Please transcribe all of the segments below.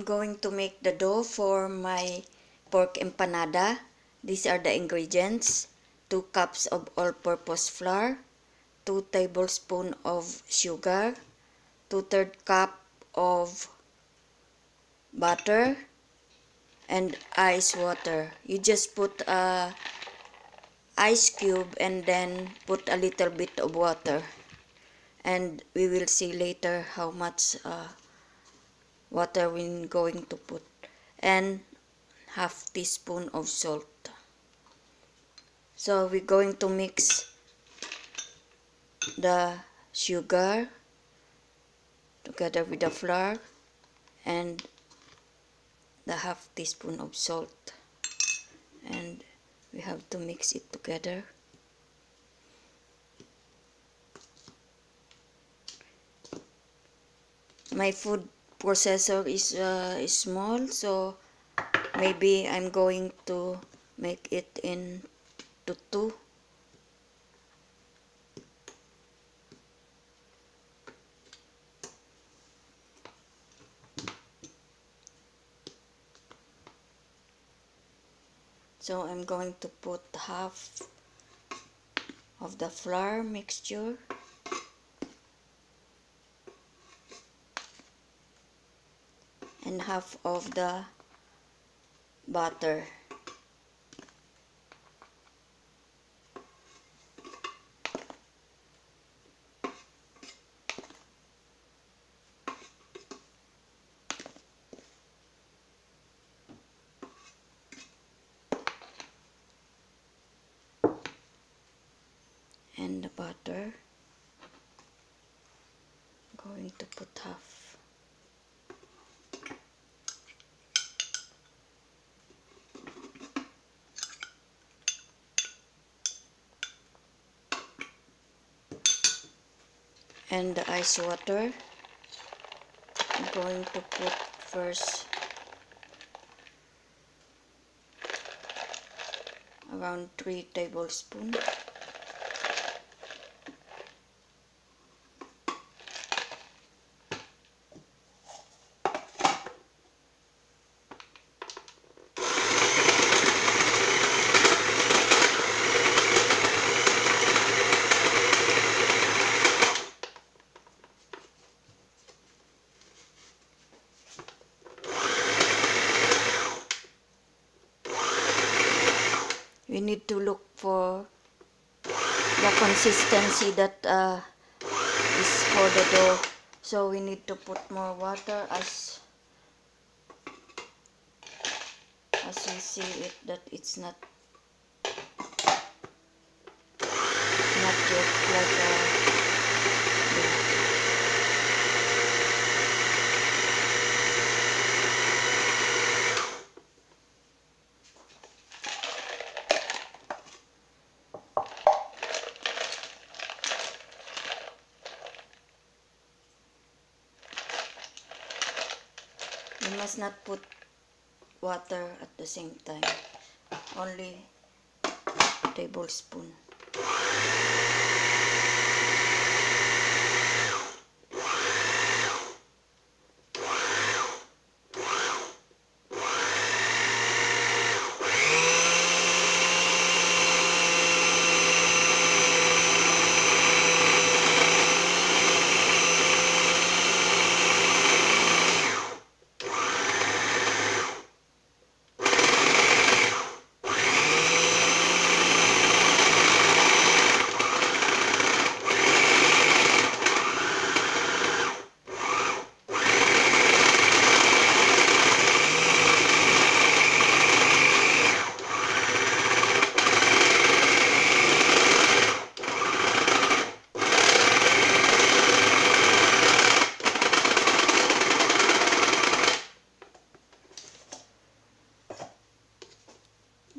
going to make the dough for my pork empanada. These are the ingredients: 2 cups of all-purpose flour, 2 tablespoons of sugar, 2/3 cup of butter, and ice water. You just put a ice cube and then put a little bit of water, and we will see later how much water we're going to put, and half teaspoon of salt. So we're going to mix the sugar together with the flour and the half teaspoon of salt, and we have to mix it together. My food processor is small, so maybe I'm going to make it into 2. So I'm going to put half of the flour mixture and half of the butter. And the butter, going to put half. And the ice water, I'm going to put first around 3 tablespoons. We need to look for the consistency that is for the dough, so we need to put more water as we see it that it's not yet like a you must not put water at the same time, only a tablespoon.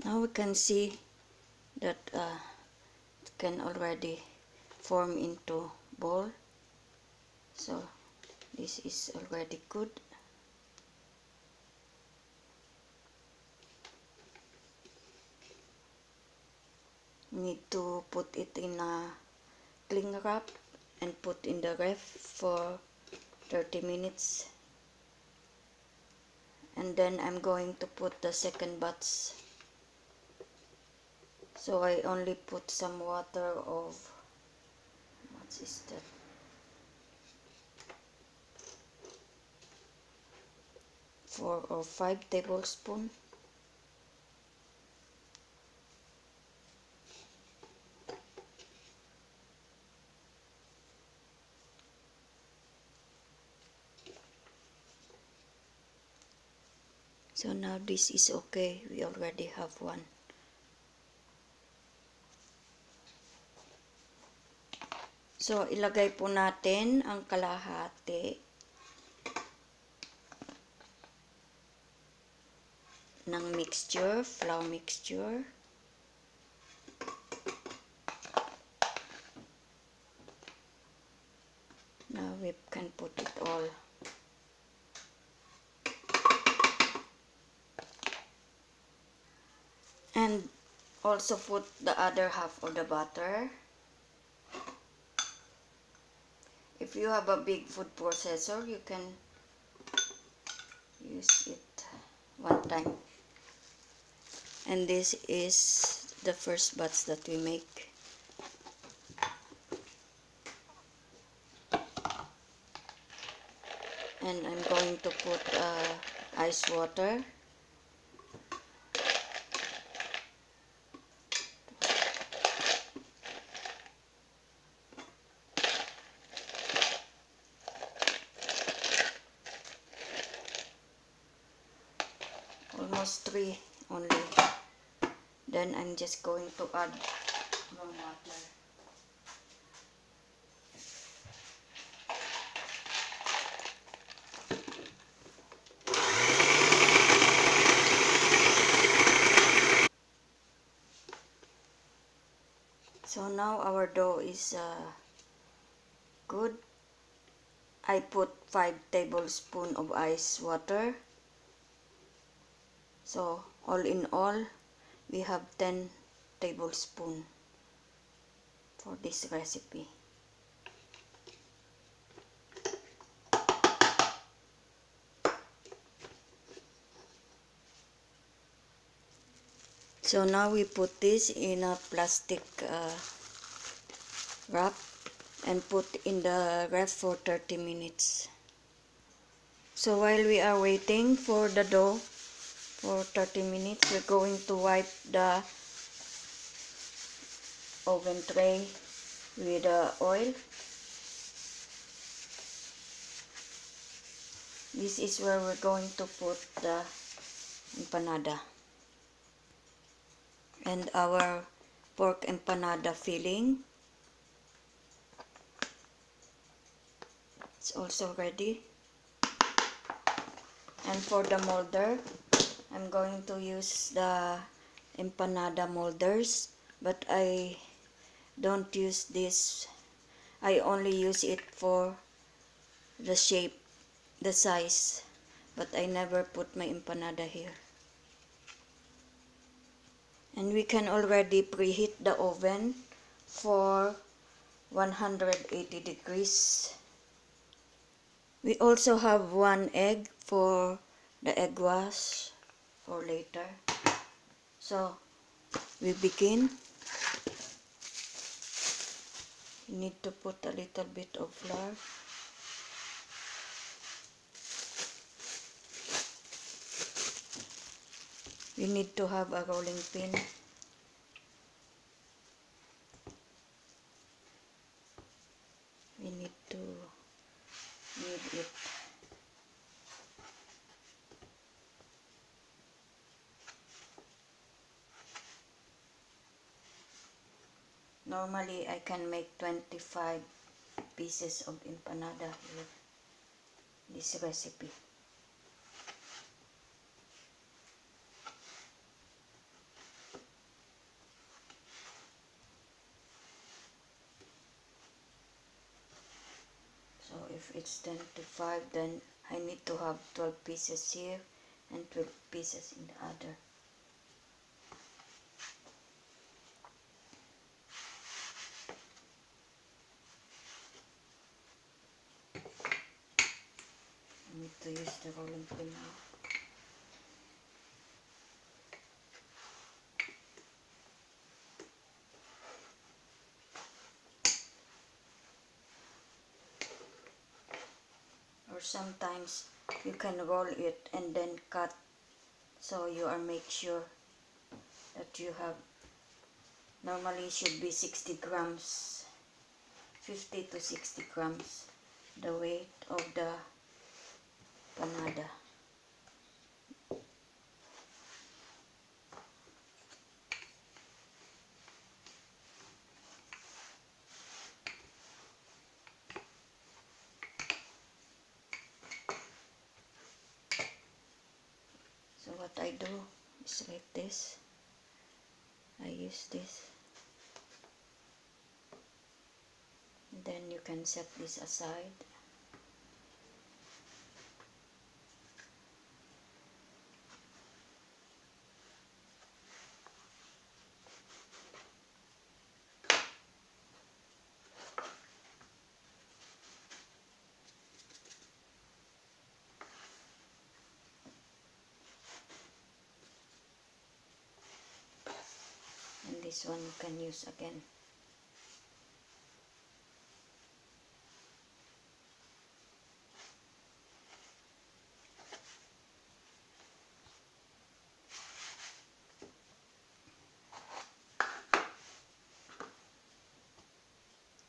Now we can see that it can already form into ball, so this is already good. Need to put it in a cling wrap and put in the ref for 30 minutes. and then I'm going to put the second batch. So I only put some water of, what is that, 4 or 5 tablespoons. So now this is okay. We already have one. So ilagay po natin ang kalahati ng mixture, flour mixture. Now we can put it all. And also put the other half of the butter. If you have a big food processor, you can use it one time. And this is the first batch that we make. And I'm going to put ice water. Almost 3 only. Then I'm just going to add more water. So now our dough is good. I put 5 tablespoons of ice water. So all in all, we have 10 tablespoons for this recipe. So now we put this in a plastic wrap and put in the ref for 30 minutes. So while we are waiting for the dough for 30 minutes, we're going to wipe the oven tray with oil. This is where we're going to put the empanada and our pork empanada filling. It's also ready. And for the molder, I'm going to use the empanada molders, but I don't use this. I only use it for the shape, the size, but I never put my empanada here. And we can already preheat the oven for 180 degrees. We also have 1 egg for the egg wash for later. So we begin. You need to put a little bit of flour. We need to have a rolling pin. We need to knead it. Normally, I can make 25 pieces of empanada with this recipe. So if it's 10 to 5, then I need to have 12 pieces here and 12 pieces in the other. I need to use the rolling pin now. sometimes you can roll it and then cut, so you are make sure that you have, normally should be 60 grams, 50 to 60 grams, the weight of the panada. So what I do is like this. I use this. Then you can set this aside. And this one you can use again.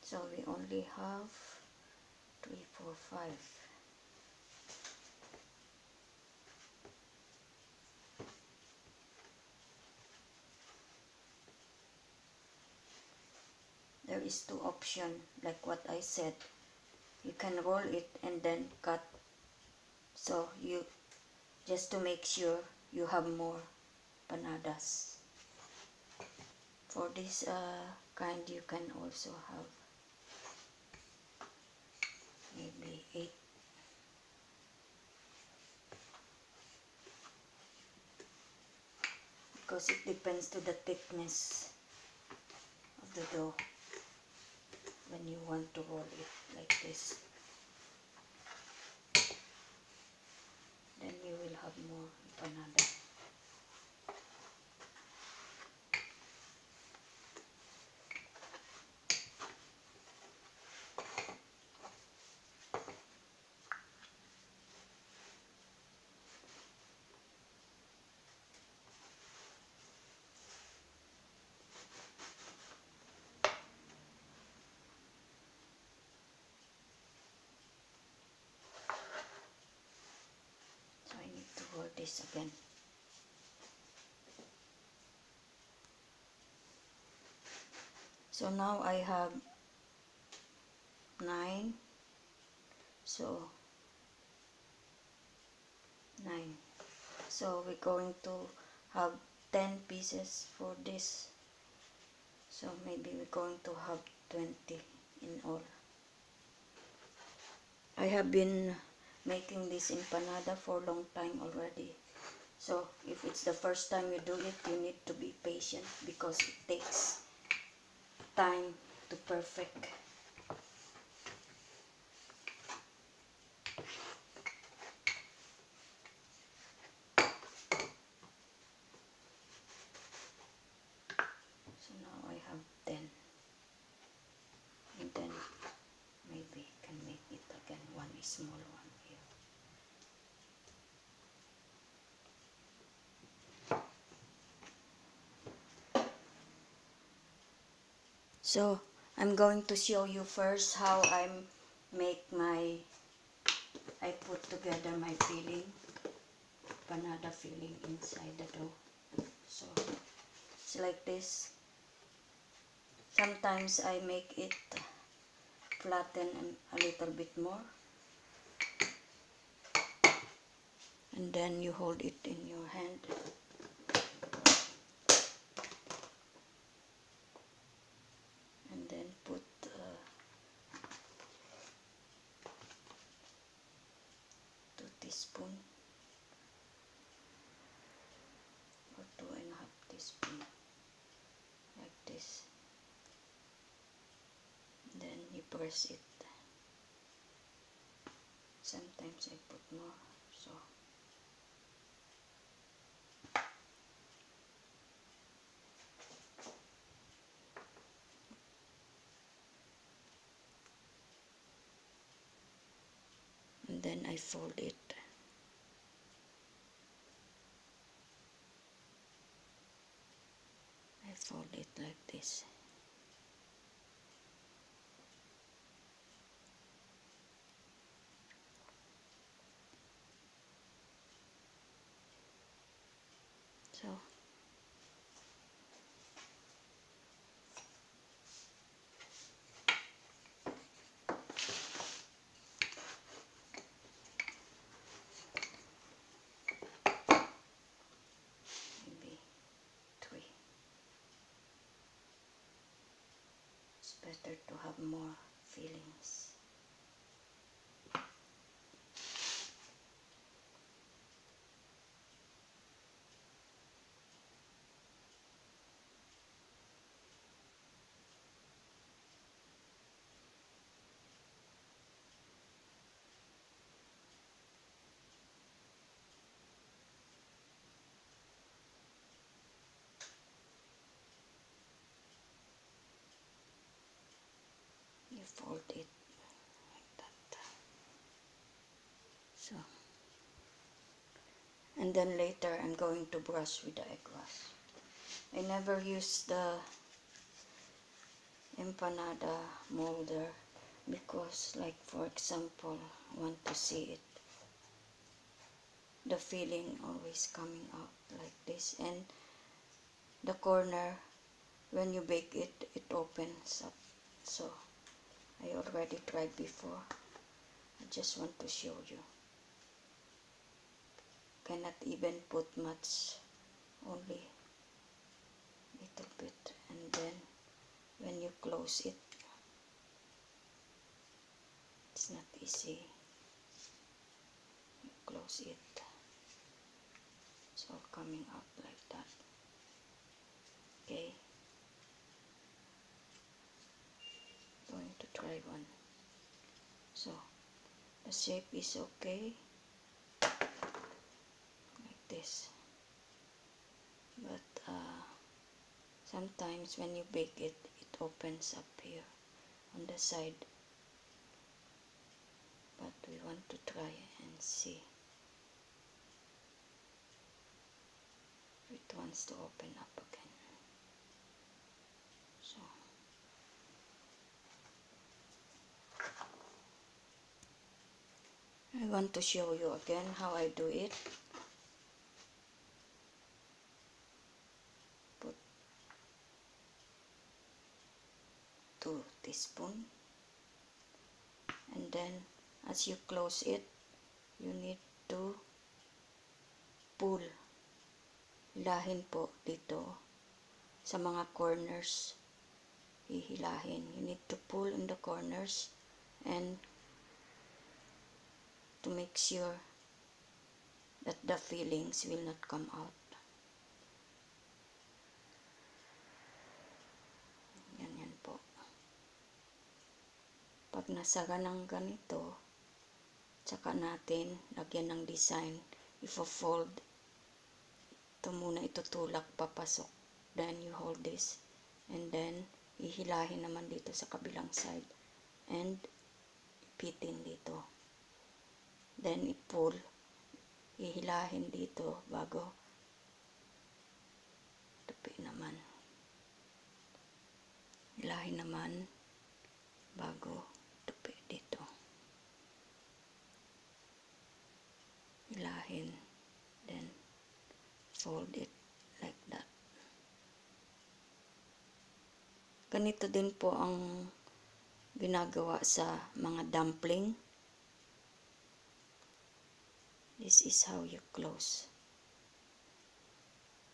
So we only have 3, 4, 5. There is 2 options, like what I said. You can roll it and then cut. So you, just to make sure you have more panadas. For this kind, you can also have maybe 8. Because it depends to the thickness of the dough when you want to roll it like this. Then you will have more panada. So I need to roll this again. So now I have 9. So 9. So we're going to have 10 pieces for this. So maybe we're going to have 20 in all. I have been making this empanada for a long time already. So if it's the first time you do it, you need to be patient because it takes time to perfect. So now I have 10. And then maybe can make it again one small one here. So I'm going to show you first how I put together my filling, panada filling inside the dough. So it's like this. Sometimes I make it flatten a little bit more. And then you hold it in your hand. And then put 2 teaspoons or 2.5 teaspoons, like this. Then you press it. Sometimes I put more, so and then I fold it. I fold it like this. So maybe 3. It's better to have more fillings. You fold it like that. So, and then later I'm going to brush with the egg wash. I never use the empanada molder because, like, for example, I want to see it, the filling always coming out like this, and the corner, when you bake it, it opens up. So I already tried before. I just want to show you. Cannot even put much, only little bit, and then when you close it, it's not easy. You close it, it's all coming out like that. Okay, going to try one. So the shape is okay, like this, but sometimes when you bake it, it opens up here on the side, but we want to try and see if it wants to open up again. So I want to show you again how I do it. Put 2 teaspoons, and then as you close it, you need to pull. Hilahin po dito sa mga corners. Hihilahin. You need to pull in the corners and to make sure that the fillings will not come out. Yan po. Pag nasara ng ganito, tsaka natin lagyan ng design. Ifo-fold. Ito muna itutulak papasok. Then you hold this. And then ihilahin naman dito sa kabilang side. And ipitin dito. Then i-pull. Ihilahin dito bago tupi naman. Hilahin naman bago tupi dito. Hilahin, then fold it like that. Ganito din po ang ginagawa sa mga dumpling. This is how you close.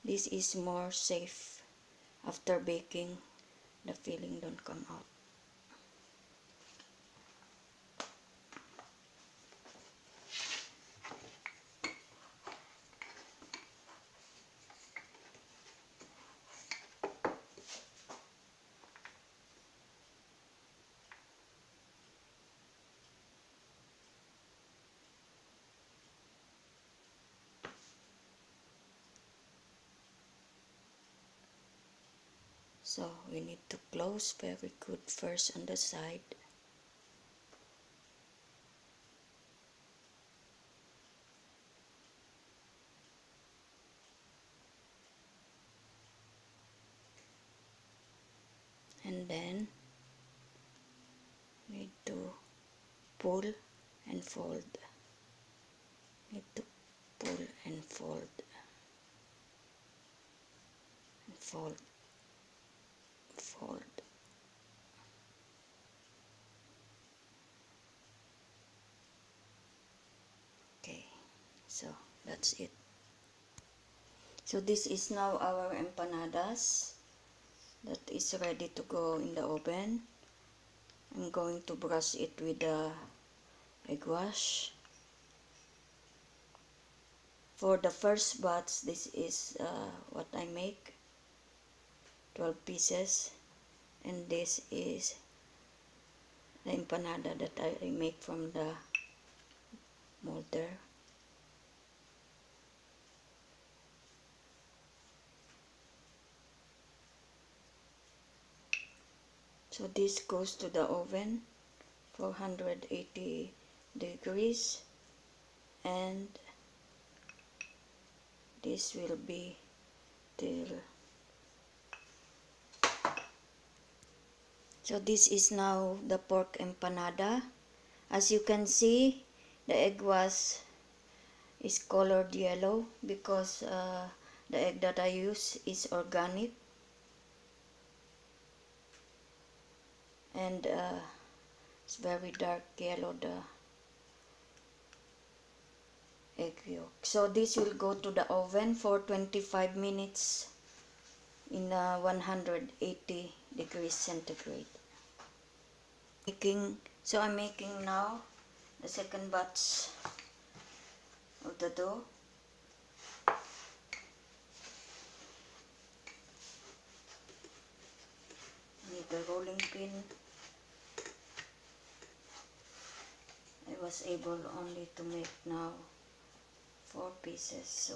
This is more safe. After baking, the filling don't come out. So we need to close very good first on the side. then need to pull and fold. Need to pull and fold and fold, fold. Okay, so that's it. So this is now our empanadas that is ready to go in the oven. I'm going to brush it with the egg wash. For the first batch, this is what I make, 12 pieces, and this is the empanada that I make from the molder. So this goes to the oven, 480 degrees, and this will be till. So this is now the pork empanada. As you can see, the egg is colored yellow because the egg that I use is organic, and it's very dark yellow, the egg yolk. So this will go to the oven for 25 minutes in 180 degrees centigrade. So I'm making now the second batch of the dough. Need the rolling pin. I was able only to make now 4 pieces, so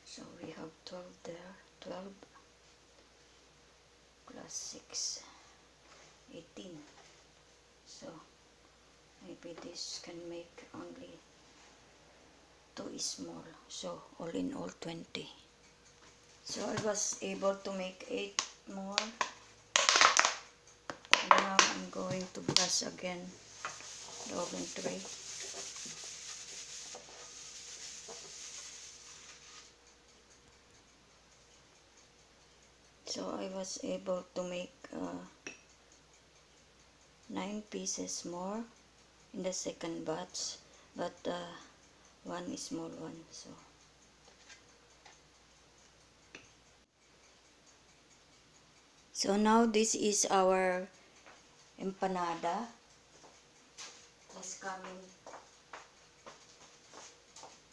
so we have 12 there, 12 plus 6, 18. So maybe this can make only 2 small, so all in all 20. So I was able to make 8 more. And now I'm going to brush again the oven tray. So I was able to make 9 pieces more in the second batch, but one small one. So now this is our empanada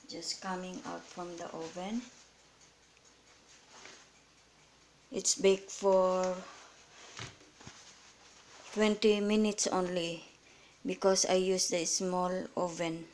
just coming out from the oven. It's baked for 20 minutes only because I use the small oven.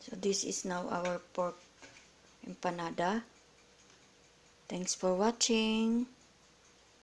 So this is now our pork empanada. Thanks for watching.